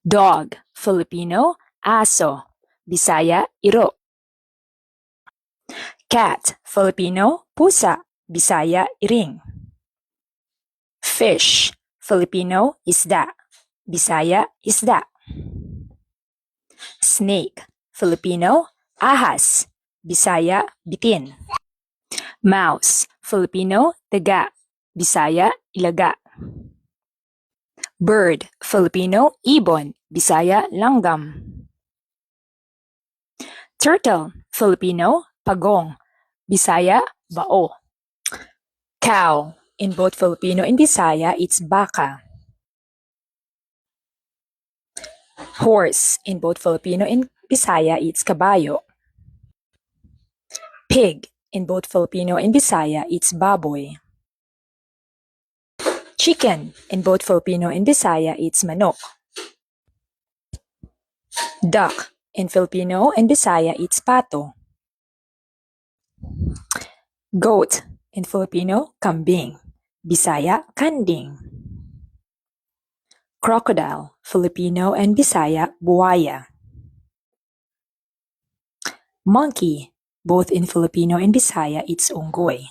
Dog, Filipino, aso, Bisaya, iro. Cat, Filipino, pusa, Bisaya, iring. Fish, Filipino, isda, Bisaya, isda. Snake, Filipino, ahas, Bisaya, bitin. Mouse, Filipino, daga, Bisaya, ilaga. Bird, Filipino, ibon, Bisaya, langam. Turtle, Filipino, pagong, Bisaya, bao. Cow, in both Filipino and Bisaya, it's baka. Horse, in both Filipino and Bisaya, it's kabayo. Pig, in both Filipino and Bisaya, it's baboy. Chicken, in both Filipino and Bisaya, it's manok. Duck, in Filipino and Bisaya, it's pato. Goat, in Filipino, kambing. Bisaya, kanding. Crocodile, Filipino and Bisaya, buwaya. Monkey, both in Filipino and Bisaya, it's unggoy.